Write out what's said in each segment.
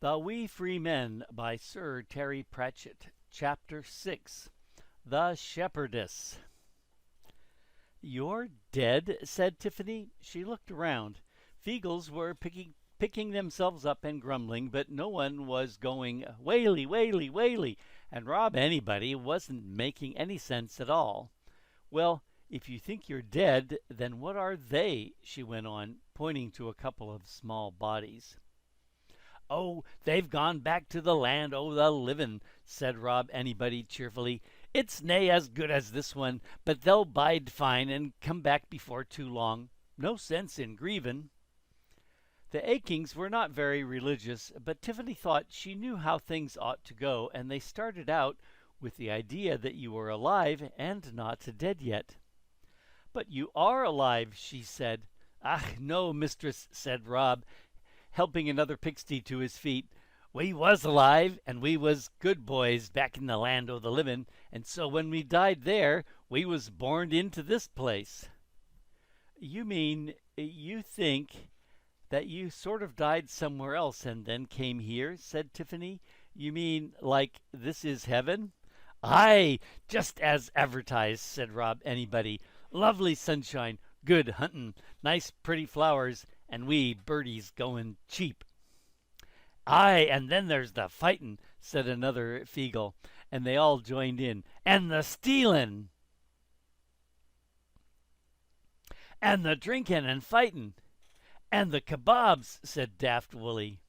The Wee Free Men by Sir Terry Pratchett. Chapter 6. The Shepherdess. "You're dead?" said Tiffany. She looked around. Feagles were picking themselves up and grumbling, but no one was going "Whaley, Whaley, Whaley," and Rob Anybody wasn't making any sense at all. "Well, if you think you're dead, then what are they?" she went on, pointing to a couple of small bodies. "Oh, they've gone back to the land o' the livin'," said Rob Anybody cheerfully. "It's nae as good as this one, but they'll bide fine and come back before too long. No sense in grievin'." The Achings were not very religious, but Tiffany thought she knew how things ought to go, and they started out with the idea that you were alive and not dead yet. "But you are alive," she said. "Ach, no, mistress," said Rob, helping another Pixie to his feet. "We was alive, and we was good boys back in the land o' the livin', and so when we died there, we was borned into this place." "You mean, you think that you sort of died somewhere else and then came here?" said Tiffany. "You mean, like, this is heaven?" "Aye, just as advertised," said Rob Anybody. "Lovely sunshine, good huntin', nice pretty flowers, and we birdies goin' cheap." "Aye, and then there's the fightin'," said another Feegle, and they all joined in. "And the stealin'." "And the drinkin' and fightin'." "And the kebabs," said Daft Woolly.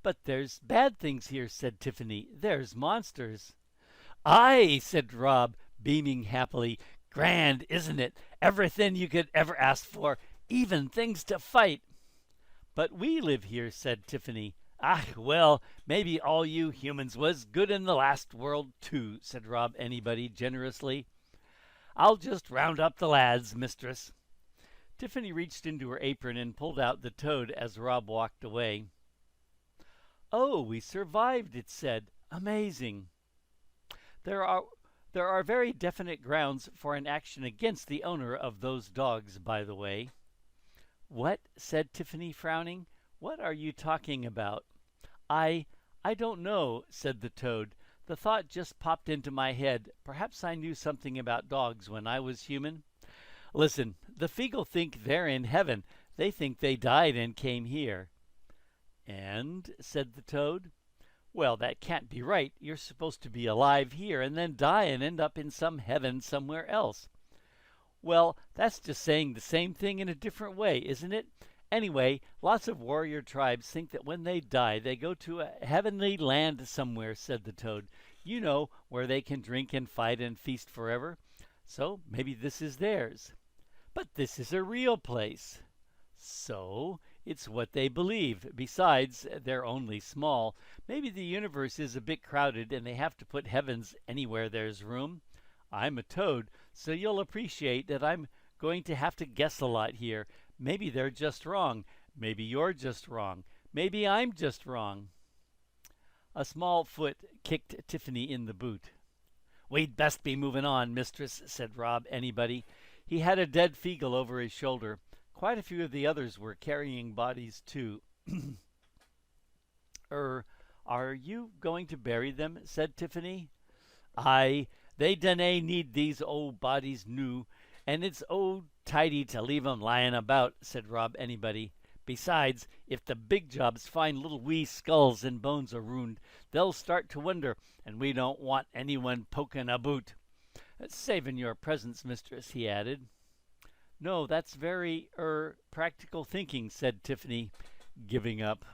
"But there's bad things here," said Tiffany. "There's monsters." "Aye," said Rob, beaming happily. "Grand, isn't it? Everything you could ever ask for, even things to fight." "But we live here," said Tiffany. "Ah, well, maybe all you humans was good in the last world, too," said Rob Anybody generously. "I'll just round up the lads, mistress." Tiffany reached into her apron and pulled out the toad as Rob walked away. "Oh, we survived," it said. "Amazing." There are very definite grounds for an action against the owner of those dogs, by the way." "What?" said Tiffany, frowning. "What are you talking about?" I don't know," said the toad. "The thought just popped into my head. Perhaps I knew something about dogs when I was human. Listen, the Feegle think they're in heaven. They think they died and came here." "And?" said the toad. "Well, that can't be right. You're supposed to be alive here and then die and end up in some heaven somewhere else." "Well, that's just saying the same thing in a different way, isn't it? Anyway, lots of warrior tribes think that when they die, they go to a heavenly land somewhere," said the toad. "You know, where they can drink and fight and feast forever. So maybe this is theirs." "But this is a real place." "So it's what they believe. Besides, they're only small. Maybe the universe is a bit crowded and they have to put heavens anywhere there's room. I'm a toad, so you'll appreciate that I'm going to have to guess a lot here. Maybe they're just wrong. Maybe you're just wrong. Maybe I'm just wrong." A small foot kicked Tiffany in the boot. "We'd best be moving on, mistress," said Rob Anybody. He had a dead Feegle over his shoulder. Quite a few of the others were carrying bodies, too. Are you going to bury them?" said Tiffany. "Aye, they dinna need these old bodies noo, and it's tidy to leave 'em lying about," said Rob Anybody. "Besides, if the big jobs find little wee skulls and bones around, they'll start to wonder, and we don't want anyone pokin' aboot. Savin' your presence, mistress," he added. "No, that's very practical thinking," said Tiffany, giving up.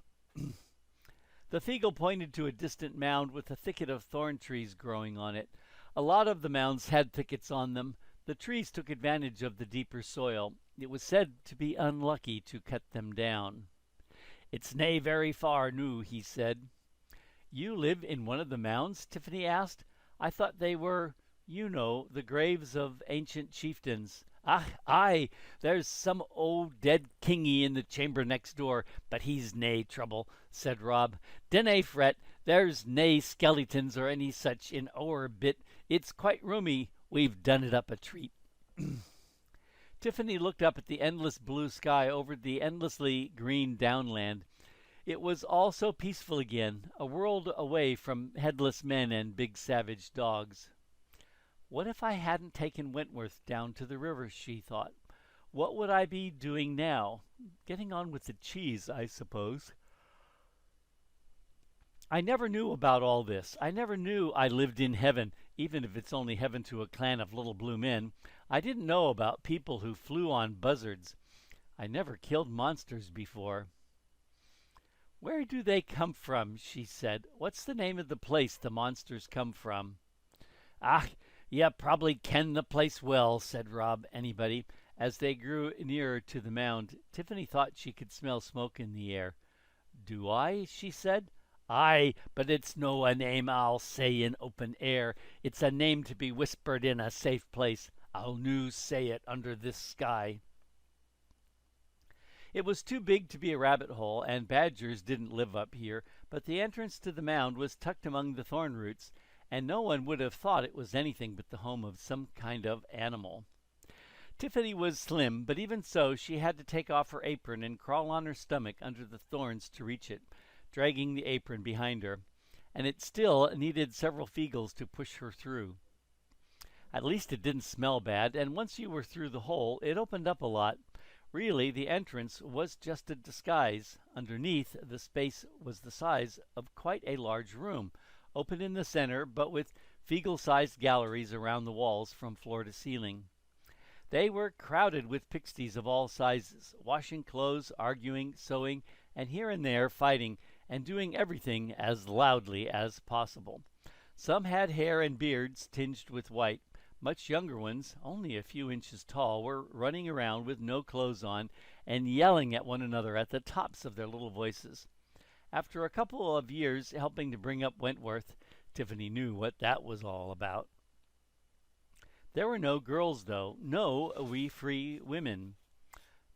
The Feegle pointed to a distant mound with a thicket of thorn trees growing on it. A lot of the mounds had thickets on them. The trees took advantage of the deeper soil. It was said to be unlucky to cut them down. "It's nae very far noo," he said. "You live in one of the mounds?" Tiffany asked. "I thought they were, you know, the graves of ancient chieftains." "Ah, aye, there's some old dead kingy in the chamber next door, but he's nae trouble," said Rob. "Dinna fret, there's nae skeletons or any such in our bit. It's quite roomy. We've done it up a treat." Tiffany looked up at the endless blue sky over the endlessly green downland. It was all so peaceful again, a world away from headless men and big savage dogs. What if I hadn't taken Wentworth down to the river, she thought. What would I be doing now? Getting on with the cheese, I suppose. I never knew about all this. I never knew I lived in heaven, even if it's only heaven to a clan of little blue men. I didn't know about people who flew on buzzards. I never killed monsters before. Where do they come from? She said. What's the name of the place the monsters come from? Ah, you probably ken the place well, said Rob Anybody. As they grew nearer to the mound, Tiffany thought she could smell smoke in the air. Do I? She said. Aye, but it's no a name I'll say in open air. It's a name to be whispered in a safe place. I'll no say it under this sky. It was too big to be a rabbit hole, and badgers didn't live up here, but the entrance to the mound was tucked among the thorn roots, and no one would have thought it was anything but the home of some kind of animal. Tiffany was slim, but even so she had to take off her apron and crawl on her stomach under the thorns to reach it, dragging the apron behind her, and it still needed several Feegles to push her through. At least it didn't smell bad, and once you were through the hole, it opened up a lot. Really, the entrance was just a disguise. Underneath, the space was the size of quite a large room, open in the center, but with Feegle-sized galleries around the walls from floor to ceiling. They were crowded with pixies of all sizes, washing clothes, arguing, sewing, and here and there fighting, and doing everything as loudly as possible. Some had hair and beards tinged with white. Much younger ones, only a few inches tall, were running around with no clothes on and yelling at one another at the tops of their little voices. After a couple of years helping to bring up Wentworth, Tiffany knew what that was all about. There were no girls, though, no wee free women.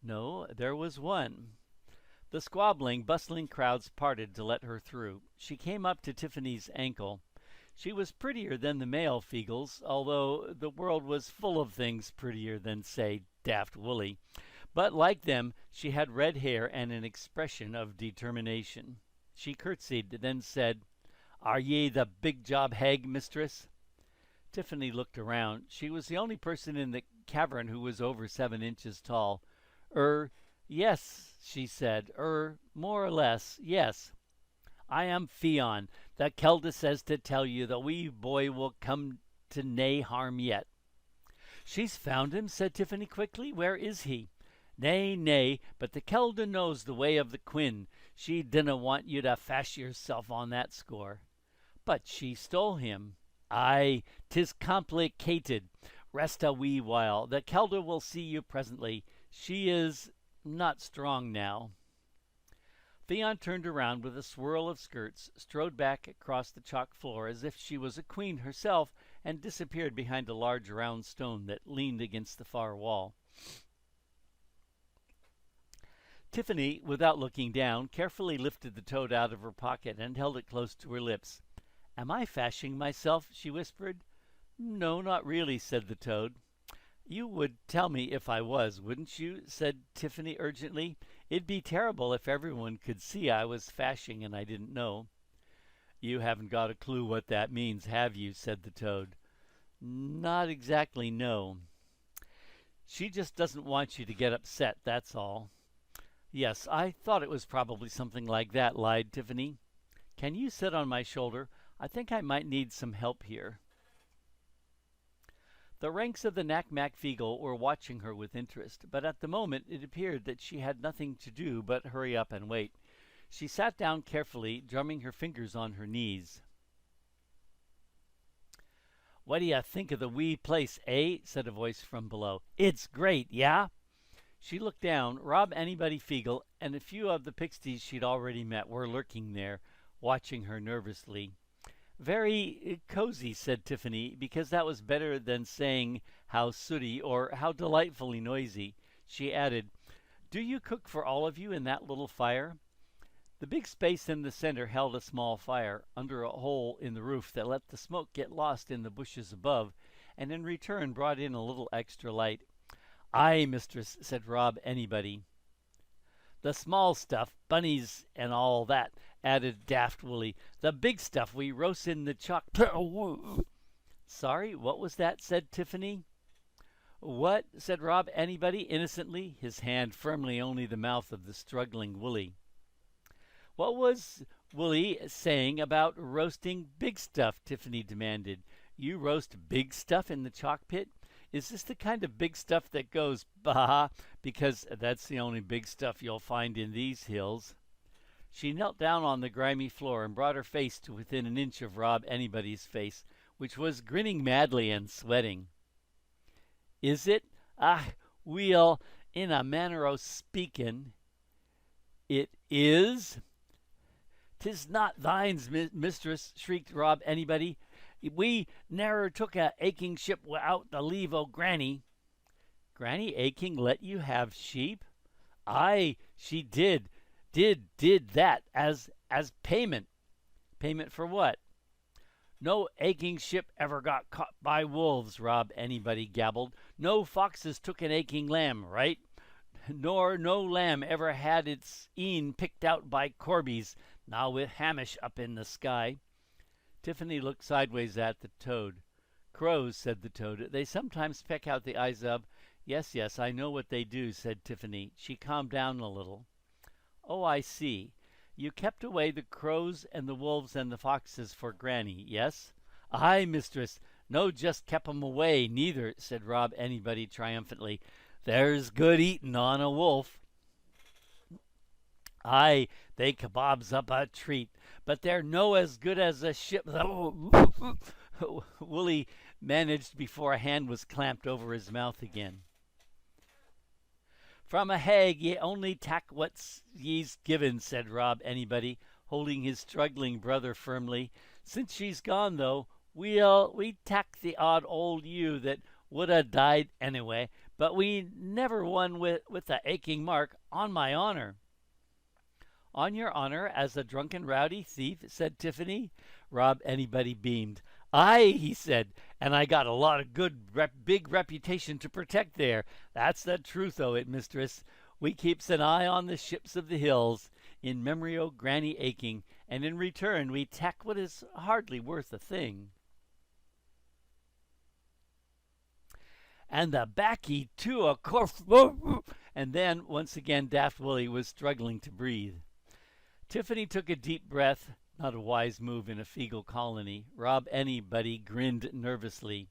No, there was one. The squabbling, bustling crowds parted to let her through. She came up to Tiffany's ankle. She was prettier than the male Feegles, although the world was full of things prettier than, say, Daft Woolly. But like them, she had red hair and an expression of determination. She curtsied, then said, "Are ye the big job hag, mistress?" Tiffany looked around. She was the only person in the cavern who was over 7 inches tall. Yes, she said. More or less, yes. I am Fion. The Kelda says to tell you the wee boy will come to nae harm yet. She's found him, said Tiffany quickly. Where is he? Nay, but the Kelda knows the way of the Quinn. She dinna want you to fash yourself on that score. But she stole him. Aye, 'tis complicated. Rest a wee while. The Kelda will see you presently. She is not strong now. Theon turned around with a swirl of skirts, strode back across the chalk floor as if she was a queen herself, and disappeared behind a large round stone that leaned against the far wall. Tiffany, without looking down, carefully lifted the toad out of her pocket and held it close to her lips. "Am I fashing myself?" she whispered. "No, not really," said the toad. "You would tell me if I was, wouldn't you?" said Tiffany urgently. "It'd be terrible if everyone could see I was fashing and I didn't know." "You haven't got a clue what that means, have you?" said the toad. "Not exactly, no. She just doesn't want you to get upset, that's all." "Yes, I thought it was probably something like that," lied Tiffany. "Can you sit on my shoulder? I think I might need some help here." The ranks of the Nac Mac Feegle were watching her with interest, but at the moment it appeared that she had nothing to do but hurry up and wait. She sat down carefully, drumming her fingers on her knees. "What do you think of the wee place, eh?" said a voice from below. "It's great, yeah?" She looked down. Rob Anybody Feegle and a few of the pixies she'd already met were lurking there, watching her nervously. "Very cozy," said Tiffany, because that was better than saying how sooty or how delightfully noisy. She added, "Do you cook for all of you in that little fire?" The big space in the center held a small fire, under a hole in the roof that let the smoke get lost in the bushes above, and in return brought in a little extra light. "Aye, mistress," said Rob Anybody. The small stuff, bunnies and all that, added Daft Woolly. The big stuff we roast in the chalk. Sorry, what was that? Said Tiffany. What? Said Rob Anybody innocently, his hand firmly only the mouth of the struggling Woolly. What was Woolly saying about roasting big stuff? Tiffany demanded. You roast big stuff in the chalk pit? Is this the kind of big stuff that goes, bah, because that's the only big stuff you'll find in these hills? She knelt down on the grimy floor and brought her face to within an inch of Rob Anybody's face, which was grinning madly and sweating. Is it? Ah, weel, in a manner o' speaking, it is. 'Tis not thines, mistress, shrieked Rob Anybody. We ne'er took a aching ship wi'out the leave o' Granny. Granny Aching let you have sheep? Aye, she did that as payment. Payment for what? No aching ship ever got caught by wolves, Rob Anybody gabbled. No foxes took an aching lamb, right? Nor no lamb ever had its een picked out by corbies, now with Hamish up in the sky. Tiffany looked sideways at the toad. Crows, said the toad. They sometimes peck out the eyes of. Yes, yes, I know what they do, said Tiffany. She calmed down a little. Oh, I see. You kept away the crows and the wolves and the foxes for Granny, yes? Aye, mistress. No just kep 'em away, neither, said Rob Anybody triumphantly. There's good eatin' on a wolf. Aye, they kebabs up a treat, but they're no as good as a ship. Woolly managed before a hand was clamped over his mouth again. From a hag ye only tak what's ye's given, said Rob Anybody, holding his struggling brother firmly. Since she's gone, though, we tak the odd old ewe that would ha' died anyway, but we never one with the aching mark, on my honor. On your honor as a drunken rowdy thief, said Tiffany. Rob Anybody beamed. Aye, he said, and I got a lot of good big reputation to protect there. That's the truth o' it, mistress. We keeps an eye on the ships of the hills, in memory o' Granny Aching, and in return we tak what is hardly worth a thing. And the baccy too, of course. And then, once again, Daft Woolly was struggling to breathe. Tiffany took a deep breath, not a wise move in a Feegle colony. Rob Anybody grinned nervously.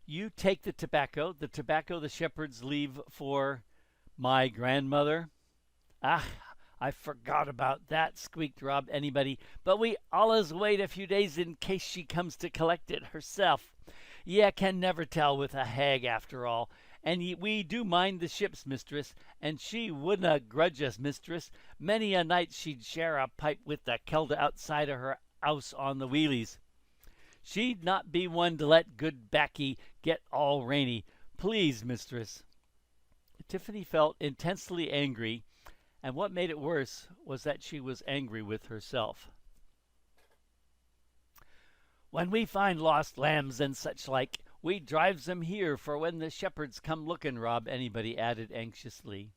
You take the tobacco the shepherds leave for my grandmother? Ah, I forgot about that, squeaked Rob Anybody, but we allus wait a few days in case she comes to collect it herself. Ye can never tell with a hag after all. And we do mind the ships, mistress, and she wouldna grudge us, mistress. Many a night she'd share a pipe with the kelda outside of her house on the wheelies. She'd not be one to let good baccy get all rainy. Please, mistress. Tiffany felt intensely angry, and what made it worse was that she was angry with herself. When we find lost lambs and such like, we drives them here for when the shepherds come looking, Rob Anybody added anxiously.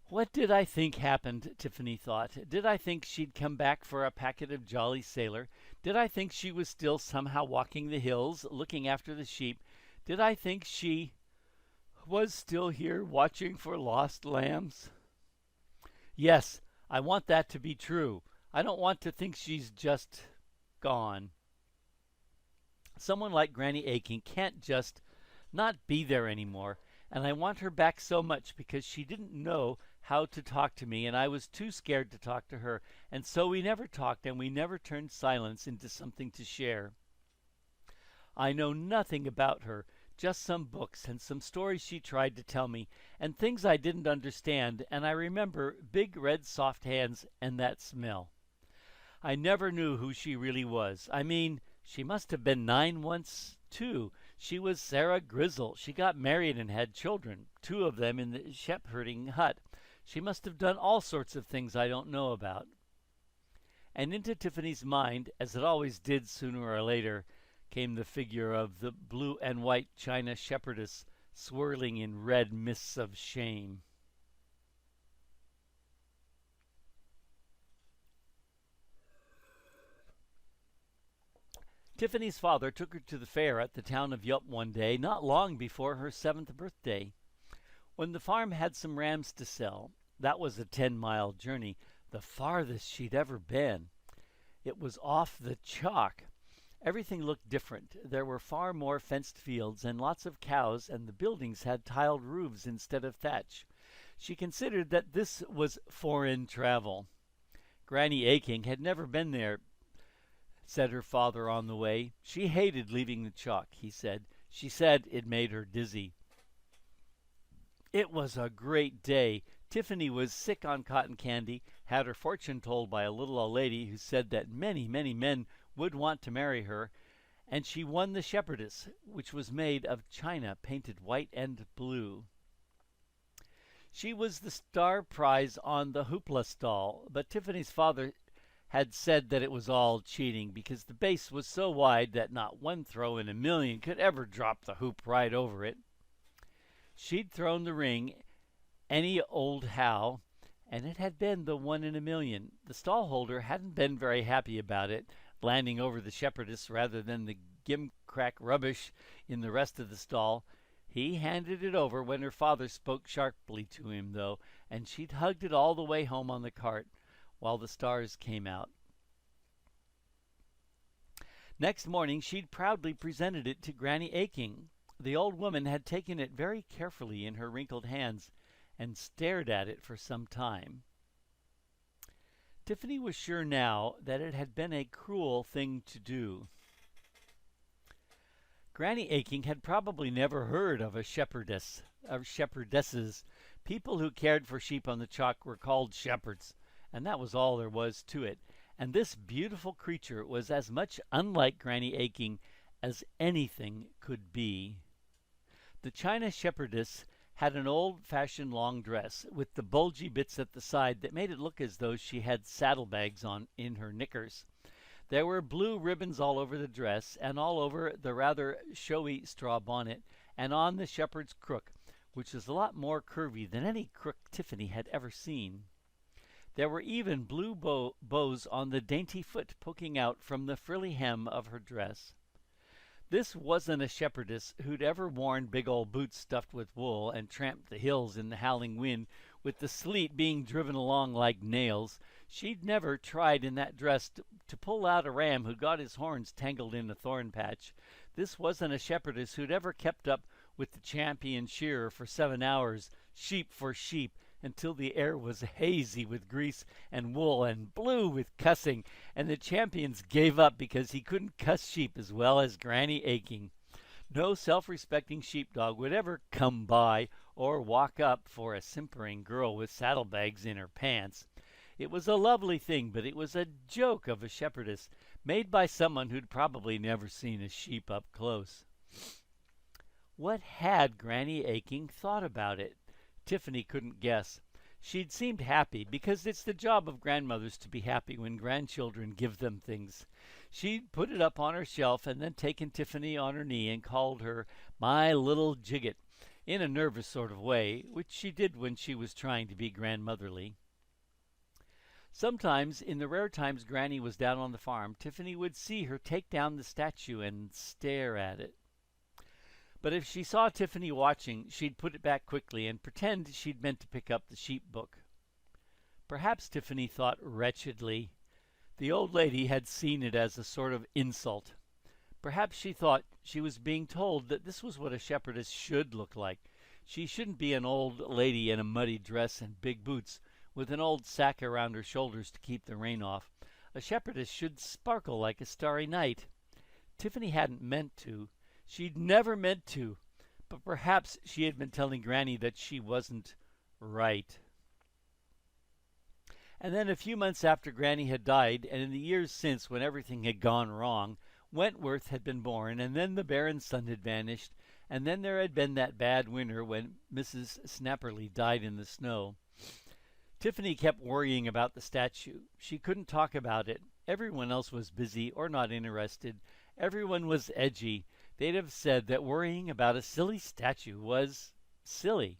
What did I think happened, Tiffany thought. Did I think she'd come back for a packet of Jolly Sailor? Did I think she was still somehow walking the hills, looking after the sheep? Did I think she was still here watching for lost lambs? Yes, I want that to be true. I don't want to think she's just gone. Someone like Granny Aching can't just not be there anymore, and I want her back so much because she didn't know how to talk to me and I was too scared to talk to her, and so we never talked and we never turned silence into something to share. I know nothing about her, just some books and some stories she tried to tell me, and things I didn't understand, and I remember big red soft hands and that smell. I never knew who she really was. I mean, she must have been 9 once, too. She was Sarah Grizzle. She got married and had children, 2 of them in the shepherding hut. She must have done all sorts of things I don't know about. And into Tiffany's mind, as it always did sooner or later, came the figure of the blue and white china shepherdess swirling in red mists of shame. Tiffany's father took her to the fair at the town of Yup one day, not long before her 7th birthday. When the farm had some rams to sell, that was a 10-mile journey, the farthest she'd ever been. It was off the chalk. Everything looked different. There were far more fenced fields and lots of cows, and the buildings had tiled roofs instead of thatch. She considered that this was foreign travel. Granny Aching had never been there, said her father on the way. She hated leaving the chalk, he said. She said it made her dizzy. It was a great day. Tiffany was sick on cotton candy, had her fortune told by a little old lady who said that many, many men would want to marry her, and she won the shepherdess, which was made of china painted white and blue. She was the star prize on the hoopla stall, but Tiffany's father had said that it was all cheating because the base was so wide that not one throw in a million could ever drop the hoop right over it. She'd thrown the ring any old how, and it had been the 1 in a million. The stallholder hadn't been very happy about it, landing over the shepherdess rather than the gimcrack rubbish in the rest of the stall. He handed it over when her father spoke sharply to him, though, and she'd hugged it all the way home on the cart while the stars came out. Next morning she'd proudly presented it to Granny Aching. The old woman had taken it very carefully in her wrinkled hands and stared at it for some time. Tiffany was sure now that it had been a cruel thing to do. Granny Aching had probably never heard of shepherdesses. People who cared for sheep on the chalk were called shepherds, and that was all there was to it. And this beautiful creature was as much unlike Granny Aching as anything could be. The china shepherdess had an old-fashioned long dress with the bulgy bits at the side that made it look as though she had saddlebags on in her knickers. There were blue ribbons all over the dress and all over the rather showy straw bonnet and on the shepherd's crook, which was a lot more curvy than any crook Tiffany had ever seen. There were even blue bows on the dainty foot poking out from the frilly hem of her dress. This wasn't a shepherdess who'd ever worn big old boots stuffed with wool and tramped the hills in the howling wind with the sleet being driven along like nails. She'd never tried in that dress to pull out a ram who got his horns tangled in a thorn patch. This wasn't a shepherdess who'd ever kept up with the champion shearer for 7 hours, sheep for sheep, until the air was hazy with grease and wool and blue with cussing, and the champions gave up because he couldn't cuss sheep as well as Granny Aching. No self-respecting sheepdog would ever come by or walk up for a simpering girl with saddlebags in her pants. It was a lovely thing, but it was a joke of a shepherdess, made by someone who'd probably never seen a sheep up close. What had Granny Aching thought about it? Tiffany couldn't guess. She'd seemed happy, because it's the job of grandmothers to be happy when grandchildren give them things. She'd put it up on her shelf and then taken Tiffany on her knee and called her "my little jigget" in a nervous sort of way, which she did when she was trying to be grandmotherly. Sometimes, in the rare times Granny was down on the farm, Tiffany would see her take down the statue and stare at it. But if she saw Tiffany watching, she'd put it back quickly and pretend she'd meant to pick up the sheep book. Perhaps Tiffany thought wretchedly. The old lady had seen it as a sort of insult. Perhaps she thought she was being told that this was what a shepherdess should look like. She shouldn't be an old lady in a muddy dress and big boots, with an old sack around her shoulders to keep the rain off. A shepherdess should sparkle like a starry night. Tiffany hadn't meant to. She'd never meant to, but perhaps she had been telling Granny that she wasn't right. And then a few months after Granny had died, and in the years since when everything had gone wrong, Wentworth had been born, and then the Baron's son had vanished, and then there had been that bad winter when Mrs. Snapperly died in the snow. Tiffany kept worrying about the statue. She couldn't talk about it. Everyone else was busy or not interested. Everyone was edgy. they'd have said that worrying about a silly statue was silly.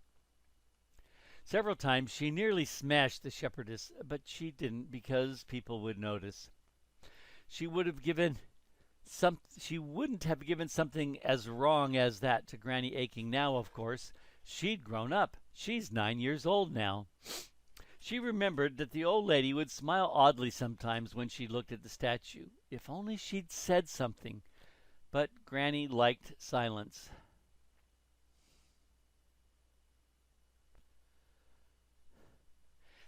Several times she nearly smashed the shepherdess, but she didn't because people would notice. She would have given she wouldn't have given something as wrong as that to Granny Aching now, of course. She'd grown up. She's 9 years old now. She remembered that the old lady would smile oddly sometimes when she looked at the statue. If only she'd said something. But Granny liked silence.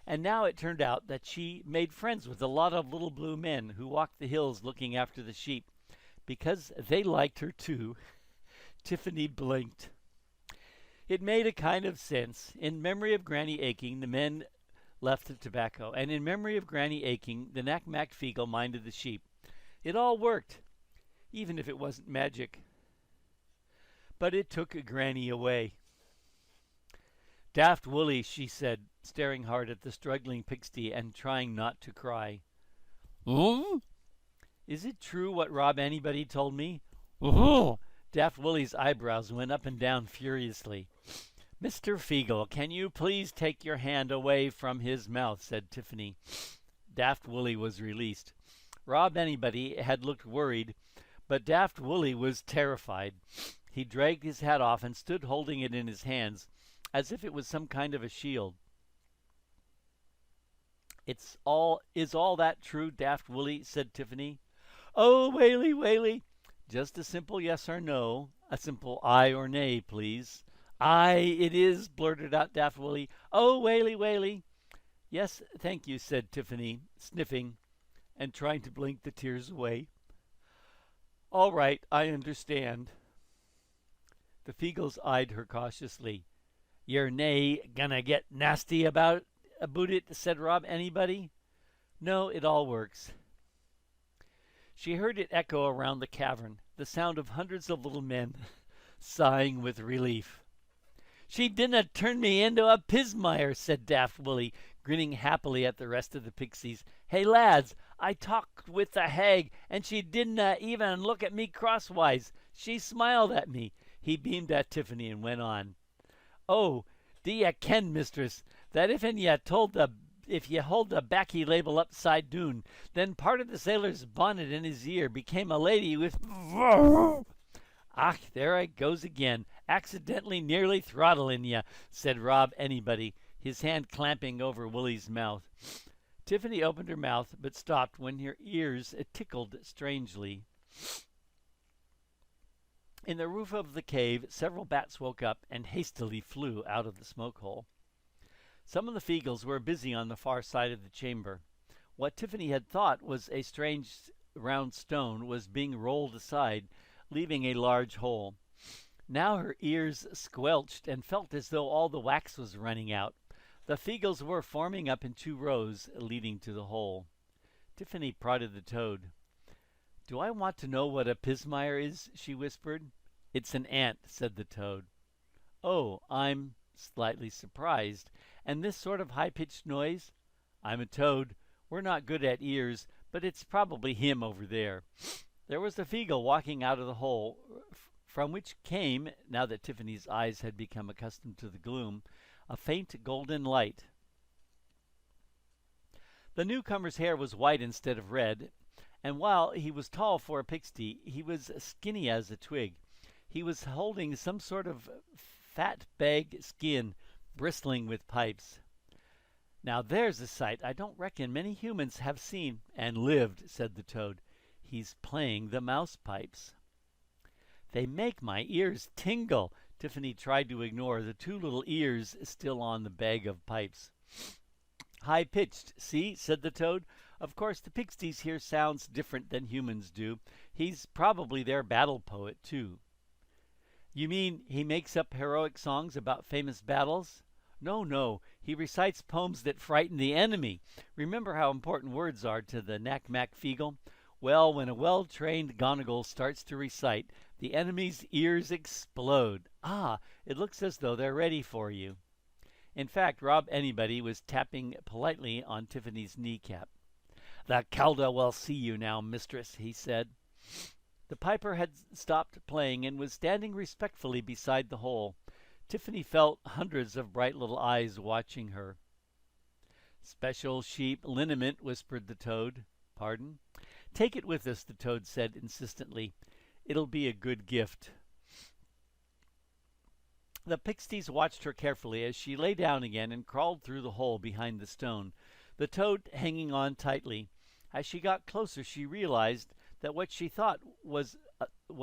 And now it turned out that she made friends with a lot of little blue men who walked the hills looking after the sheep. Because they liked her too, Tiffany blinked. It made a kind of sense. In memory of Granny Aching, the men left the tobacco, and in memory of Granny Aching, the Nac Mac Feegle minded the sheep. It all worked, even if it wasn't magic. But it took Granny away. Daft Woolly, she said, staring hard at the struggling pixie and trying not to cry. Is it true what Rob Anybody told me? Daft Woolly's eyebrows went up and down furiously. Mr. Feegle, can you please take your hand away from his mouth, said Tiffany. Daft Woolly was released. Rob Anybody had looked worried, but Daft Woolly was terrified. He dragged his hat off and stood holding it in his hands, as if it was some kind of a shield. Is all that true, Daft Woolly? Said Tiffany. Oh, Whaley, Whaley. Just a simple yes or no. A simple aye or nay, please. Aye, it is, blurted out Daft Woolly. Oh, Whaley, Whaley. Yes, thank you, said Tiffany, sniffing and trying to blink the tears away. All right, I understand. The Feegles eyed her cautiously. You're nae gonna get nasty about it, said Rob Anybody. No, it all works. She heard it echo around the cavern, the sound of hundreds of little men sighing with relief. She dinna turn me into a pismire, said Daft Woolly, grinning happily at the rest of the pixies. Hey, lads, I talked with the hag, and she didna even look at me crosswise. She smiled at me. He beamed at Tiffany and went on. Oh, do ye ken, mistress, that if ye hold the baccy label upside down, then part of the sailor's bonnet in his ear became a lady with... Ach, there I goes again, accidentally nearly throttling ye, said Rob Anybody, his hand clamping over Woolly's mouth. Tiffany opened her mouth, but stopped when her ears tickled strangely. In the roof of the cave, several bats woke up and hastily flew out of the smoke hole. Some of the Feegles were busy on the far side of the chamber. What Tiffany had thought was a strange round stone was being rolled aside, leaving a large hole. Now her ears squelched and felt as though all the wax was running out. The Feegles were forming up in 2 rows, leading to the hole. Tiffany prodded the toad. Do I want to know what a pismire is? She whispered. It's an ant, said the toad. Oh, I'm slightly surprised. And this sort of high-pitched noise? I'm a toad. We're not good at ears, but it's probably him over there. There was a Feegle walking out of the hole, from which came, now that Tiffany's eyes had become accustomed to the gloom, a faint golden light. The newcomer's hair was white instead of red, and while he was tall for a pixie, he was skinny as a twig. He was holding some sort of fat bag skin, bristling with pipes. Now there's a sight I don't reckon many humans have seen and lived, said the toad. He's playing the mouse pipes. They make my ears tingle. Tiffany tried to ignore the 2 little ears still on the bag of pipes. High-pitched, see, said the toad. Of course, the pixies hear sounds different than humans do. He's probably their battle poet, too. You mean he makes up heroic songs about famous battles? No, no. He recites poems that frighten the enemy. Remember how important words are to the Nac Mac Feegle? Well, when a well-trained Gonagle starts to recite, the enemy's ears explode. Ah, it looks as though they're ready for you. In fact, Rob Anybody was tapping politely on Tiffany's kneecap. The Calda will see you now, mistress, he said. The piper had stopped playing and was standing respectfully beside the hole. Tiffany felt hundreds of bright little eyes watching her. "Special sheep liniment," whispered the toad. "Pardon?" "Take it with us," the toad said insistently. "It'll be a good gift." The pixies watched her carefully as she lay down again and crawled through the hole behind the stone, the toad hanging on tightly. As she got closer, she realized that what she thought was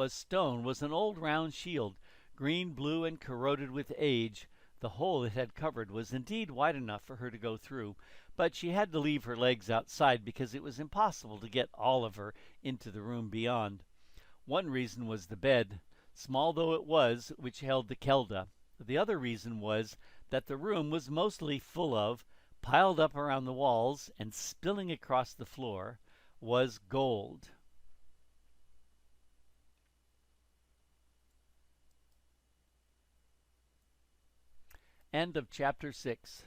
stone was an old round shield, green, blue, and corroded with age. The hole it had covered was indeed wide enough for her to go through, but she had to leave her legs outside because it was impossible to get all of her into the room beyond. One reason was the bed, small though it was, which held the Kelda. The other reason was that the room was mostly full of, piled up around the walls, and spilling across the floor, was gold. End of chapter 6.